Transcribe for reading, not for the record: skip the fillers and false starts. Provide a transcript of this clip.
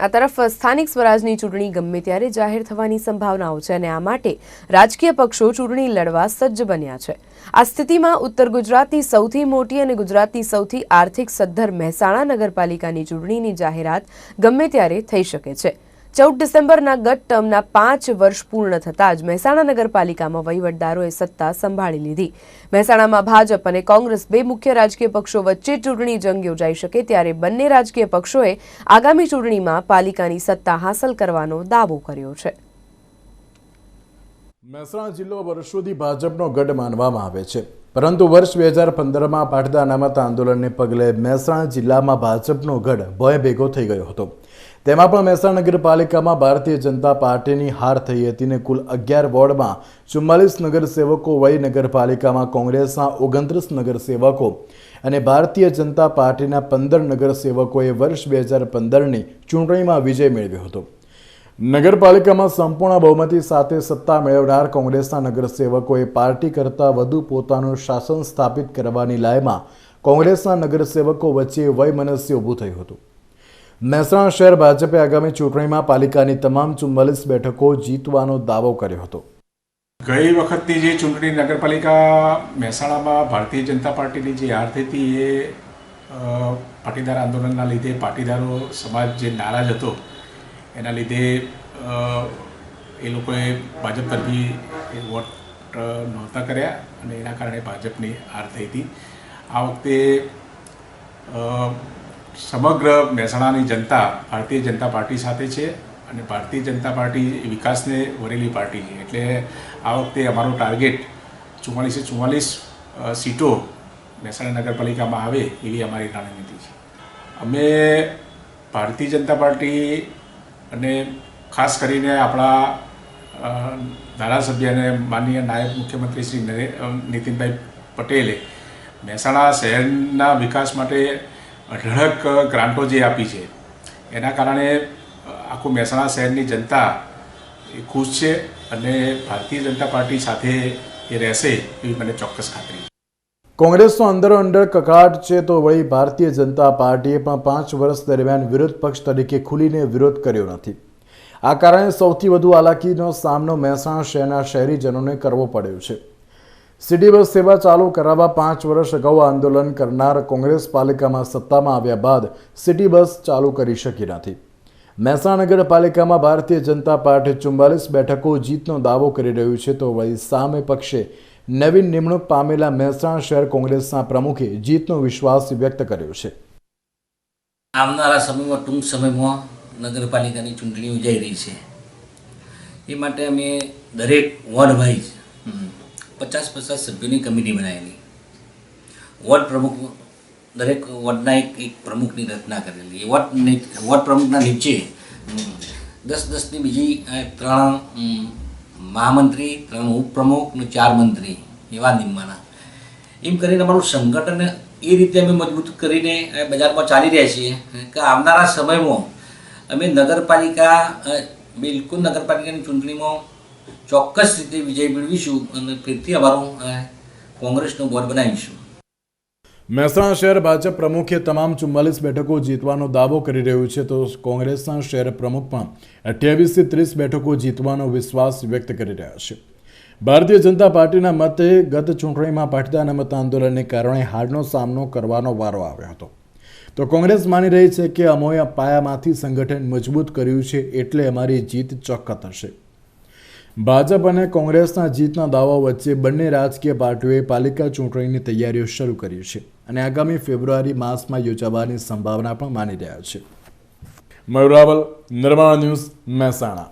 આ તરફ સ્થાનિક સ્વરાજની ચૂંટણી ગમે ત્યારે જાહેર થવાની સંભાવનાઓ છે અને આ માટે રાજકીય પક્ષો ચૂંટણી લડવા સજ્જ બન્યા છે। આ સ્થિતિમાં ઉત્તર ગુજરાતની સૌથી મોટી અને ગુજરાતની સૌથી આર્થિક સદ્ધર મહેસાણા નગરપાલિકાની ચૂંટણીની જાહેરાત ગમે ત્યારે થઈ શકે છે। 14 ડિસેમ્બરના ગત ટર્મના 5 વર્ષ પૂર્ણ થતાં જ મહેસાણા નગરપાલિકામાં વહીવટદારોએ સત્તા સંભાળી લીધી। મહેસાણામાં ભાજપ અને કોંગ્રેસ બે મુખ્ય રાજકીય પક્ષો વચ્ચે ચૂંટણી જંગ યોજાઈ શકે ત્યારે બંને રાજકીય પક્ષોએ આગામી ચૂંટણીમાં પાલિકાની સત્તા હાંસલ કરવાનો દાવો કર્યો છે। મહેસાણા જિલ્લો વર્ષોથી ભાજપનો ગઢ માનવામાં આવે છે, પરંતુ વર્ષ 2015માં પાટીદાર અનામત આંદોલનને પગલે મહેસાણા જિલ્લામાં ભાજપનો ગઢ ભય ભેગો થઈ ગયો હતો। તેમાં પણ મહેસાણા નગરપાલિકામાં ભારતીય જનતા પાર્ટીની હાર થઈ હતી અને કુલ 11 વોર્ડમાં 44 નગરસેવકો વળી નગરપાલિકામાં કોંગ્રેસના 29 નગરસેવકો અને ભારતીય જનતા પાર્ટીના 15 નગરસેવકોએ વર્ષ 2015ની ચૂંટણીમાં વિજય મેળવ્યો હતો। નગરપાલિકામાં સંપૂર્ણ બહુમતી સાથે સત્તા મેળવનાર કોંગ્રેસના નગરસેવકોએ પાર્ટી કરતાં વધુ પોતાનું શાસન સ્થાપિત કરવાની લાયમાં કોંગ્રેસના નગરસેવકો વચ્ચે વયમનસ્ય ઊભું થયું હતું। મહેસાણા શહેર ભાજપે આગામી ચૂંટણીમાં પાલિકાની તમામ 44 બેઠકો જીતવાનો દાવો કર્યો હતો। ગઈ વખતની જે ચૂંટણી નગરપાલિકા મહેસાણામાં ભારતીય જનતા પાર્ટીની જે હાર થઈ હતી એ પાટીદાર આંદોલનના લીધે પાટીદારો સમાજ જે નારાજ હતો એના લીધે એ લોકોએ ભાજપ તરફી વોટ નહોતા કર્યા અને એના કારણે ભાજપની હાર થઈ હતી। આ વખતે સમગ્ર મહેસાણાની જનતા ભારતીય જનતા પાર્ટી સાથે છે અને ભારતીય જનતા પાર્ટી વિકાસને વરેલી પાર્ટી છે, એટલે આ વખતે અમારો ટાર્ગેટ 44 સીટો મહેસાણા નગરપાલિકામાં આવે એવી અમારી રણનીતિ છે। અમે ભારતીય જનતા પાર્ટી અને ખાસ કરીને આપણા ધારાસભ્ય અને માનનીય નાયબ મુખ્યમંત્રી શ્રી નીતિનભાઈ પટેલે મહેસાણા શહેરના વિકાસ માટે અઢળક ગ્રાન્ટો જે આપી છે એના કારણે આખું મહેસાણા શહેરની જનતા એ ખુશ છે અને ભારતીય જનતા પાર્ટી સાથે એ રહેશે એવી મને ચોક્કસ ખાતરી છે। કોંગ્રેસનો અંદરો અંદર કકળાટ છે તો વળી ભારતીય જનતા પાર્ટીએ પણ 5 વર્ષ દરમિયાન વિરોધ પક્ષ તરીકે ખુલીને વિરોધ કર્યો નથી। આ કારણે સૌથી વધુ હાલાકીનો સામનો મહેસાણા શહેરના શહેરીજનોને કરવો પડ્યો છે। સિટી બસ સેવા ચાલુ કરાવવા 5 વર્ષ અગાઉ આંદોલન કરનાર કોંગ્રેસ પાલિકામાં સત્તામાં આવ્યા બાદ સિટી બસ ચાલુ કરી શકી નથી। મહેસાણા નગરપાલિકામાં ભારતીય જનતા પાર્ટી 44 બેઠકો જીતનો દાવો કરી રહ્યું છે તો વળી સામે પક્ષે નવીન નિમણૂક પામેલા મહેસાણા શહેર કોંગ્રેસના પ્રમુખે જીતનો વિશ્વાસ વ્યક્ત કર્યો છે। આવનારા સમયમાં ટૂંક સમયમાં નગરપાલિકાની ચૂંટણી યોજાઈ રહી છે, એ માટે અમે દરેક વોર્ડ વાઇઝ 50-50 સભ્યોની કમિટી બનાવેલી। વોર્ડ પ્રમુખ દરેક વોર્ડના એક પ્રમુખની રચના કરેલી। વોર્ડ પ્રમુખના નીચે 10-10ની બીજી 3 મહામંત્રી, 3 ઉપપ્રમુખ અને 4 મંત્રી એવા નિમવાના। એમ કરીને અમારું સંગઠન એ રીતે અમે મજબૂત કરીને બજારમાં ચાલી રહ્યા છીએ કે આવનારા સમયમાં અમે નગરપાલિકા બિલકુલ નગરપાલિકાની ચૂંટણીમાં ચોક્કસ રીતે વિજય મેળવીશું અને ફરીથી અમારું કોંગ્રેસનું બોર્ડ બનાવીશું। મહેસાણા શહેર ભાજપ પ્રમુખે તમામ 44 બેઠકો જીતવાનો દાવો કરી રહ્યું છે તો કોંગ્રેસના શહેર પ્રમુખ પણ 28 થી 30 બેઠકો જીતવાનો વિશ્વાસ વ્યક્ત કરી રહ્યા છે। ભારતીય જનતા પાર્ટીના મતે ગત ચૂંટણીમાં પાટીદાર અનામત આંદોલનને કારણે હારનો સામનો કરવાનો વારો આવ્યો હતો, તો કોંગ્રેસ માની રહી છે કે અમોએ પાયામાંથી સંગઠન મજબૂત કર્યું છે એટલે અમારી જીત ચોક્કસ થશે। ભાજપ અને કોંગ્રેસના જીતના દાવા વચ્ચે બંને રાજકીય પાર્ટીઓએ પાલિકા ચૂંટણીની તૈયારીઓ શરૂ કરી છે અને આગામી ફેબ્રુઆરી માસમાં યોજાવાની સંભાવના પણ માની રહ્યા છે। મયુર રાવલ, નિર્માણ ન્યૂઝ, મહેસાણા।